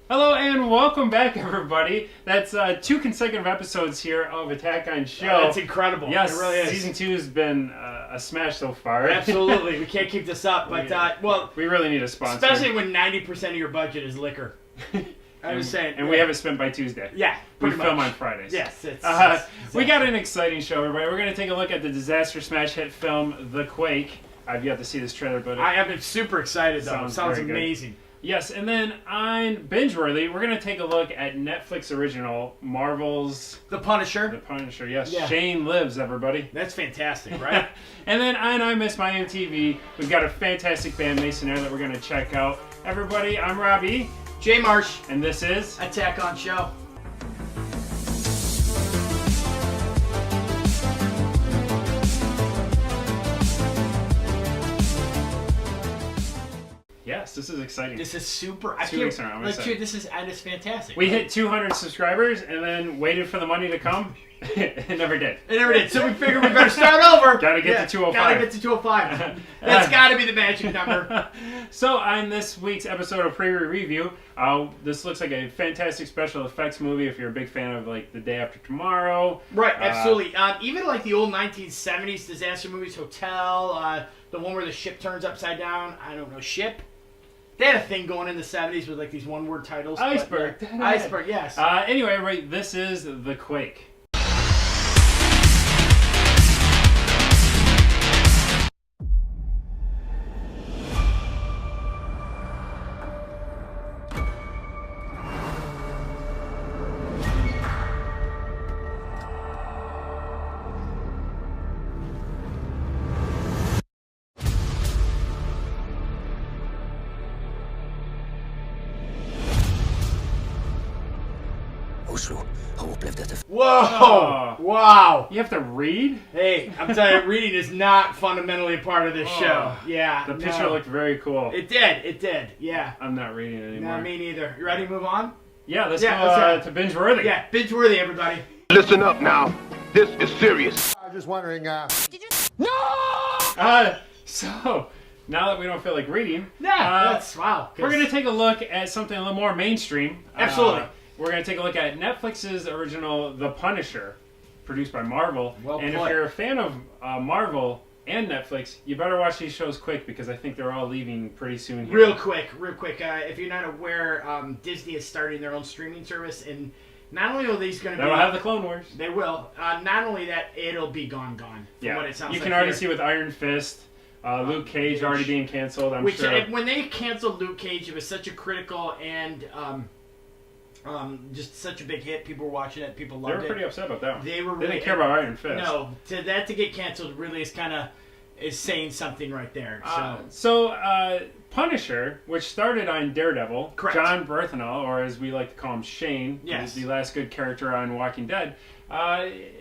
Hello and welcome back, everybody. That's 2 consecutive episodes here of Attack on Show. That's incredible. Yes, it really is. Season 2 has been a smash so far. Absolutely. We can't keep this up, but, we really need a sponsor. Especially when 90% of your budget is liquor. I was saying. And we have it spent by Tuesday. Yeah, we film on Fridays. Yes. We got an exciting show, everybody. We're going to take a look at the disaster smash hit film, The Quake. I've yet to see this trailer, but I am super excited, though. Sounds amazing. Yes, and then on Binge Worthy, we're going to take a look at Netflix original Marvel's The Punisher. The Punisher, yes. Yeah. Shane Lives, everybody. That's fantastic, right? And then on I Miss My MTV, we've got a fantastic band, Mansionair, that we're going to check out. Everybody, I'm Robbie. Jay Marsh. And this is Attack on Show. Yes, this is exciting. This is super. 2 weeks in a row. I'm excited. Dude, this is fantastic. We hit 200 subscribers and then waited for the money to come. It never did. It never did. So we figured we better start over. Gotta get to 205. Gotta get to 205. That's gotta be the magic number. So on this week's episode of Preview Review, this looks like a fantastic special effects movie if you're a big fan of like The Day After Tomorrow. Right, absolutely. Even like the old 1970s disaster movies, Hotel, the one where the ship turns upside down. I don't know, Ship. They had a thing going in the 70s with like these one-word titles. Iceberg. But, Iceberg, yes. Anyway, right, this is The Quake. Whoa! Oh. Wow! You have to read? Hey, I'm telling you, reading is not fundamentally a part of this show. Yeah. The picture looked very cool. It did. Yeah. I'm not reading anymore. No, me neither. You ready to move on? Yeah, let's go to Binge Worthy. Yeah, Binge Worthy, everybody. Listen up now. This is serious. I was just wondering, No! So, now that we don't feel like reading, wow. we're going to take a look at something a little more mainstream. Absolutely. We're going to take a look at Netflix's original The Punisher, produced by Marvel. If you're a fan of Marvel and Netflix, you better watch these shows quick because I think they're all leaving pretty soon here. Real quick. If you're not aware, Disney is starting their own streaming service, and not only are these going to be... They'll have the Clone Wars. They will. Not only that, it'll be gone. From what it sounds like. You can already see with Iron Fist, Luke Cage already being canceled, I'm sure. When they canceled Luke Cage, it was such a critical and... just such a big hit. People were watching it. People loved it. They were pretty upset about that one. They didn't care about Iron Fist. No, to get canceled really is saying something right there. So Punisher, which started on Daredevil, correct. John Bernthal, or as we like to call him, Shane, yes, who's the last good character on Walking Dead.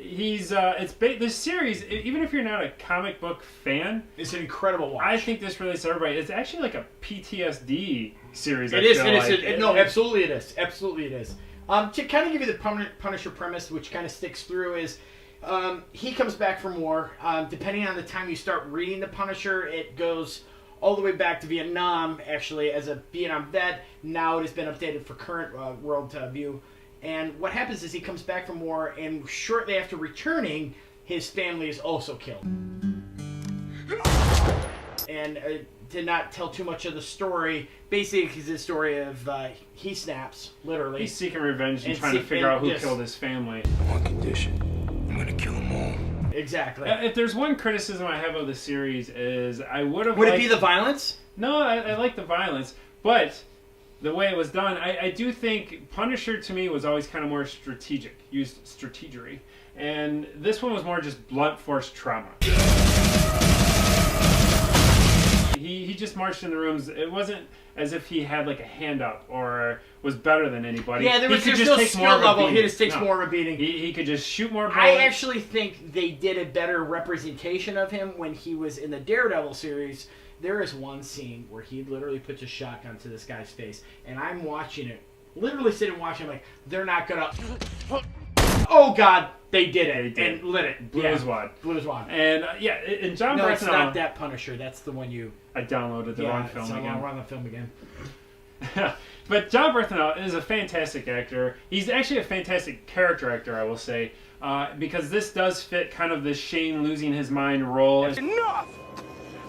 This series, even if you're not a comic book fan, it's an incredible watch. I think this relates to everybody. It's actually like a PTSD series. Absolutely it is. Absolutely it is. To kind of give you the Punisher premise, which kind of sticks through, is he comes back from war. Depending on the time you start reading the Punisher, it goes all the way back to Vietnam, actually, as a Vietnam vet. Now it has been updated for current world view. And what happens is he comes back from war, and shortly after returning, his family is also killed. And to not tell too much of the story, basically it's a story of he snaps, literally. He's seeking revenge and trying to figure out who killed his family. On condition, I'm gonna kill them all. Exactly. If there's one criticism I have of the series is I would have... Would it be the violence? No, I like the violence, but... the way it was done, I do think Punisher to me was always kind of more strategic, used strategery. And this one was more just blunt force trauma. He just marched in the rooms. It wasn't as if he had like a hand up or was better than anybody. Yeah, there's no skill level. He just takes more of a beating. He could just shoot more bullets. I actually think they did a better representation of him when he was in the Daredevil series. There is one scene where he literally puts a shotgun to this guy's face, and I'm watching it, literally sitting watching, like, they're not gonna... Oh, God, they did it. And lit it. Blew his wad. And, and John Bernthal... No, it's not that Punisher. That's the one you... I downloaded the wrong film again. Wrong film again. But John Bernthal is a fantastic actor. He's actually a fantastic character actor, I will say, because this does fit kind of the Shane losing his mind role. Enough!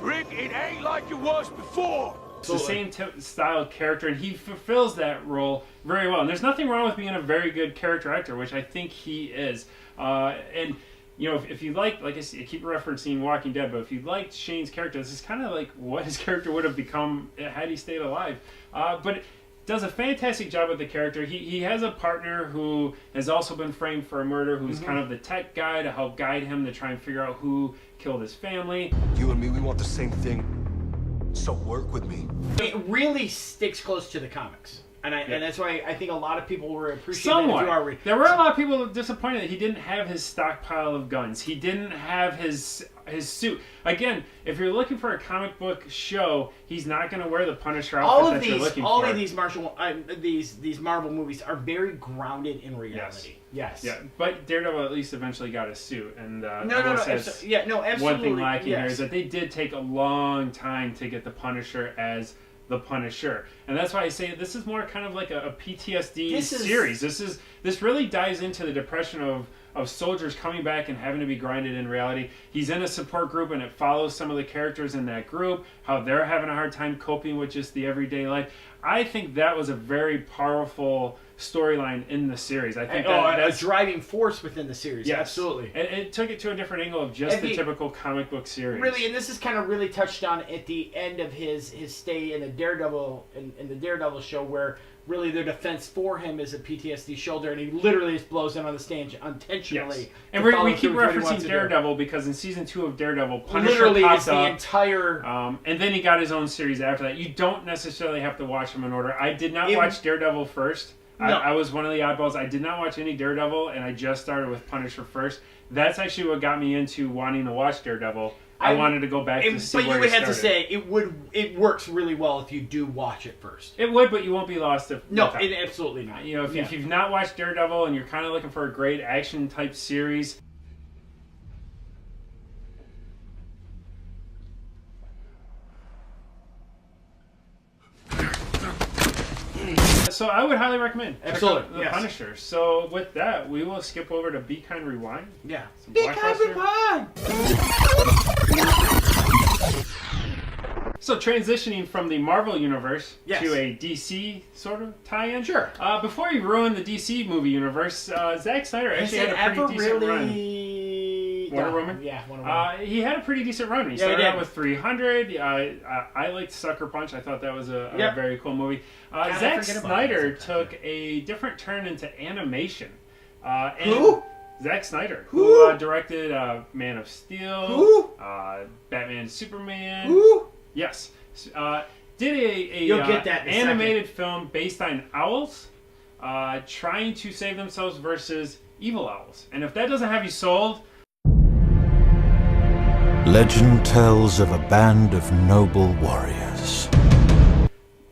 Rick, it ain't like it was before! It's the same style character, and he fulfills that role very well. And there's nothing wrong with being a very good character actor, which I think he is. And you know, if you like I keep referencing Walking Dead, but if you liked Shane's character, this is kind of like what his character would have become had he stayed alive. But it does a fantastic job with the character. He has a partner who has also been framed for a murder, who's kind of the tech guy to help guide him to try and figure out who killed his family. You and me, we want the same thing. So work with me. It really sticks close to the comics. And that's why I think a lot of people were appreciating Somewhat. that. There were a lot of people disappointed that he didn't have his stockpile of guns. He didn't have his suit. Again, if you're looking for a comic book show, he's not going to wear the Punisher outfit that you're looking for. All of these these Marvel movies are very grounded in reality. Yes. Yeah, but Daredevil at least eventually got a suit, and absolutely. One thing lacking here is that they did take a long time to get the Punisher as the Punisher, and that's why I say this is more kind of like a PTSD series. This really dives into the depression of soldiers coming back and having to be grounded in reality. He's in a support group, and it follows some of the characters in that group, how they're having a hard time coping with just the everyday life. I think that was a very powerful storyline in the series. I think that's a driving force within the series. Yes. Absolutely. It took it to a different angle of just the typical comic book series. Really, and this is kind of really touched on at the end of his stay in the Daredevil in the Daredevil show, where really their defense for him is a PTSD shoulder, and he literally just blows him on the stage intentionally. Yes. And we keep referencing Daredevil because in season 2 of Daredevil, Punisher literally popped is the up, entire. And then he got his own series after that. You don't necessarily have to watch them in order. I did not watch Daredevil first. No. I was one of the oddballs. I did not watch any Daredevil, and I just started with Punisher first. That's actually what got me into wanting to watch Daredevil. I wanted to go back to see where he started. But you would have to say it works really well if you do watch it first. It would, but you won't be lost if absolutely not. You know, if you've not watched Daredevil and you're kind of looking for a great action type series. So I would highly recommend absolutely the Punisher. So with that, we will skip over to Be Kind Rewind. Yeah, Be Kind Rewind. So transitioning from the Marvel universe to a DC sort of tie-in. Sure. Before you ruin the DC movie universe, Zack Snyder actually had a pretty decent run. Wonder Woman? Yeah, Wonder Woman. He had a pretty decent run. He started out with 300. I liked Sucker Punch. I thought that was a very cool movie. Zack Snyder took a different turn into animation. Who? Zack Snyder, who directed Man of Steel, Batman, Superman. Who? Yes. Did a animated film based on owls trying to save themselves versus evil owls. And if that doesn't have you sold... Legend tells of a band of noble warriors.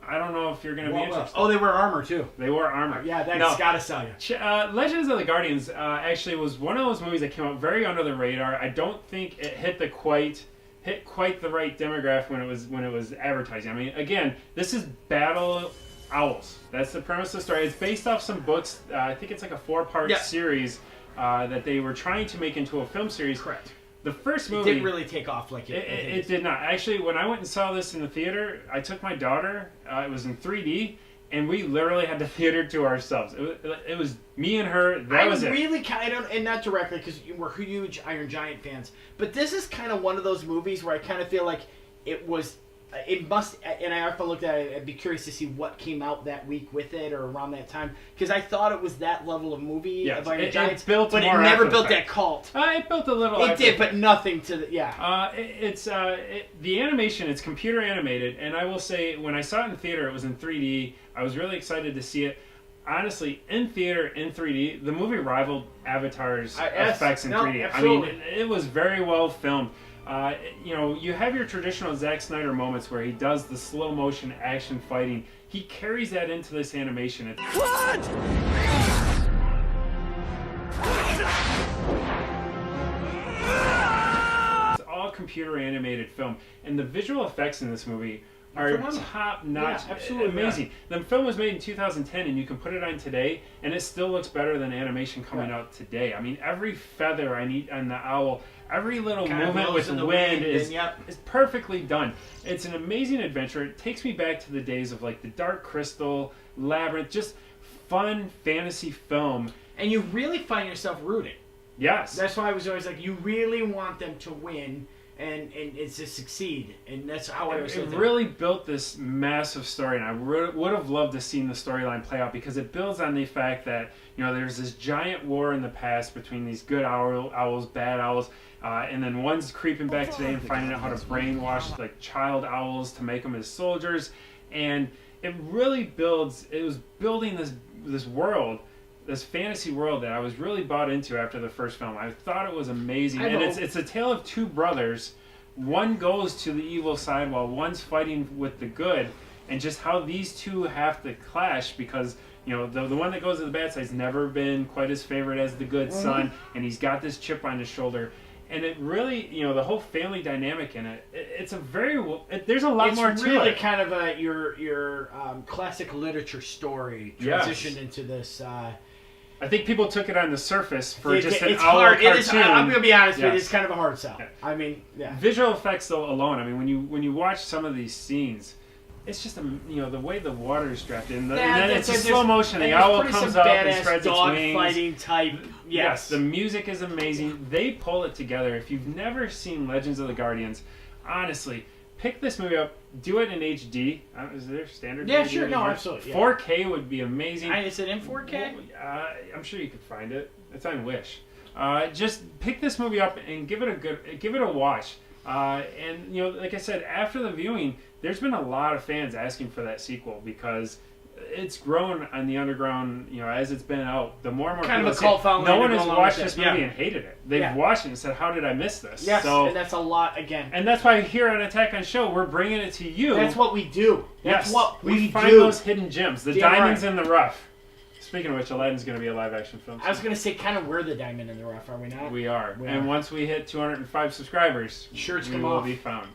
I don't know if you're going to be interested. Oh, they wear armor too. They wore armor. Yeah, that's gotta sell you. Legends of the Guardians actually was one of those movies that came out very under the radar. I don't think it hit quite the right demographic when it was advertising. I mean, again, this is Battle Owls. That's the premise of the story. It's based off some books. I think it's like a 4-part series that they were trying to make into a film series. Correct. The first movie... It didn't really take off like it. It did not. Actually, when I went and saw this in the theater, I took my daughter. It was in 3D, and we literally had the theater to ourselves. It was me and her. That was it. I really kind of, and not directly because we're huge Iron Giant fans, but this is kind of one of those movies where I kind of feel like it must, and I often looked at it, I'd be curious to see what came out that week with it or around that time, because I thought it was that level of movie of Iron Giants, but it never built that cult. It built a little. It did, but nothing to the, the animation, it's computer animated, and I will say, when I saw it in theater, it was in 3D. I was really excited to see it. Honestly, in theater, in 3D, the movie rivaled Avatar's effects in 3D. Absolutely. I mean, it was very well filmed. You have your traditional Zack Snyder moments where he does the slow motion action fighting. He carries that into this animation. What? It's all computer animated film, and the visual effects in this movie are Phenomenal. top notch, Yeah, absolutely, amazing. The film was made in 2010, and you can put it on today, and it still looks better than animation coming out today. I mean, every feather I need on the owl, every little Kind of movement blows with in the the wind wind, is and is perfectly done. It's an amazing adventure. It takes me back to the days of like the Dark Crystal, Labyrinth, just fun fantasy film. And you really find yourself rooting. Yes. That's why I was always like, you really want them to win and it's to succeed, and that's how I was. It really built this massive story, and I would have loved to seen the storyline play out because it builds on the fact that there's this giant war in the past between these good owls, bad owls, and then one's creeping back today and finding out how to brainwash like child owls to make them as soldiers, and it really builds. It was building this world. This fantasy world that I was really bought into after the first film. I thought it was amazing. And it's a tale of two brothers. One goes to the evil side while one's fighting with the good, and just how these two have to clash because the one that goes to the bad side's never been quite as favored as the good son, and he's got this chip on his shoulder. And it really, the whole family dynamic in it, it's a very, there's a lot more to it. It's really kind of your classic literature story transitioned into this. I think people took it on the surface for it's an hard. cartoon. It is, I'm going to be honest with you, Yes. it's kind of a hard sell. Yeah. I mean, Visual effects though alone, I mean, when you watch some of these scenes, it's just the way the water is drafted, and then it's a slow motion. The owl comes up and spreads its wings. Fighting type. Yes, the music is amazing. They pull it together. If you've never seen Legends of the Guardians, honestly, pick this movie up. Do it in HD. Is there standard? Yeah, DVD sure. No, anymore? absolutely. Yeah. 4K would be amazing. Is it in 4K? I'm sure you could find it. It's on Wish. Just pick this movie up and give it a watch. And like I said, after the viewing, there's been a lot of fans asking for that sequel because it's grown on the underground. As it's been out, the more and more kind people of a cult following. no one has watched this this movie and hated it. They've watched it and said, "How did I miss this?" Yes, so, and that's a lot again. And that's why here on Attack on Show, we're bringing it to you. That's what we do. That's what we find do. those hidden gems, the Damn diamonds right. in the rough. Speaking of which, Aladdin's going to be a live-action film. I was going to say, kind of, we're the diamond in the rough, are we not? We are. And once we hit 205 subscribers, shirts we come will off. be found.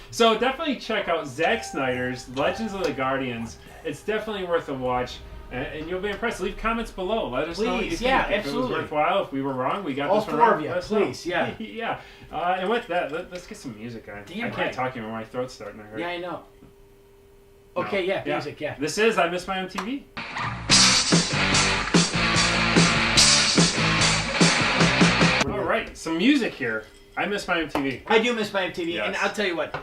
So definitely check out Zack Snyder's Legends of the Guardians. It's definitely worth a watch. And you'll be impressed. Leave comments below. Let us know what you think. If absolutely. it was worthwhile, if we were wrong, we got all this one four wrong. of you, Let us know. please. Yeah. Yeah. And with that, let's get some music on. Damn I can't right. talk anymore. My throat's starting to hurt. Yeah, I know. Okay, No. music, yeah. This is I Miss My MTV. All right, some music here. I Miss My MTV. I do miss my MTV, Yes. and I'll tell you what.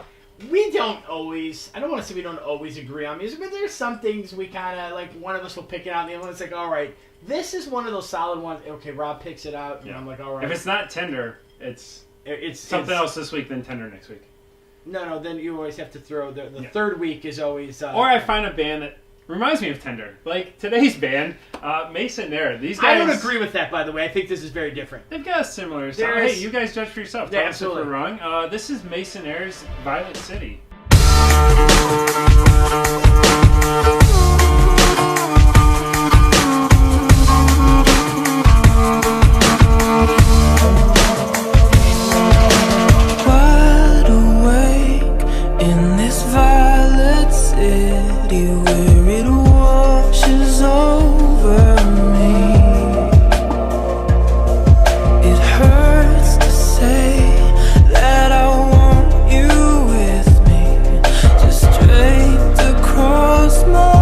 We don't always, I don't want to say we don't always agree on music, but there's some things we kind of, like, one of us will pick it out, and the other one's like, all right, this is one of those solid ones. Okay, Rob picks it out, and I'm like, all right. If it's not Tender, it's something else this week, then Tender next week. No, then you always have to throw, the third week is always... or I find a band that reminds me of Tender. Like today's band, Mansionair. These guys... I don't agree with that, by the way. I think this is very different. They've got a similar sound. There's- Hey, you guys judge for yourself. Yeah, Tell us if absolutely. we're wrong. This is Mansionair's Violet City. Wide awake in this violet city where it washes over me. It hurts to say that I want you with me, just draped across my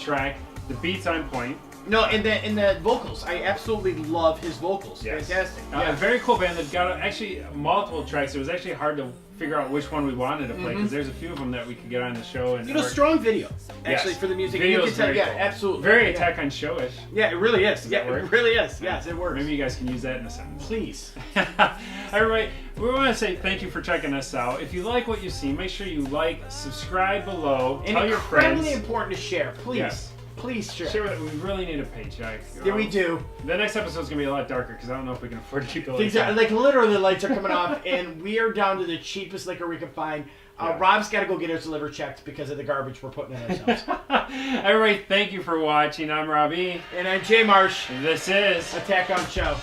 track. The beat's on point. No, and the vocals. I absolutely love his vocals. Yes. Fantastic. Very cool band. They've got actually multiple tracks. It was actually hard to figure out which one we wanted to play because there's a few of them that we could get on the show. And Strong video actually for the music. Video's You can tell, very cool. absolutely. Very Attack on Showish. Yeah, it really is. that work? It really is. Yes, it works. Maybe you guys can use that in a sentence. Please. Everybody, we want to say thank you for checking us out. If you like what you see, make sure you like, subscribe below, And tell your incredibly friends. important to share. Please. Yes. Please share. Share that we really need a paycheck. Yeah, we do. The next episode's gonna be a lot darker because I don't know if we can afford to keep the lights Things are, on. like literally the lights are coming off, and we are down to the cheapest liquor we can find. Yeah. Rob's got to go get his liver checked because of the garbage we're putting in ourselves. Everybody, thank you for watching. I'm Robbie. And I'm Jay Marsh. This is Attack on Show.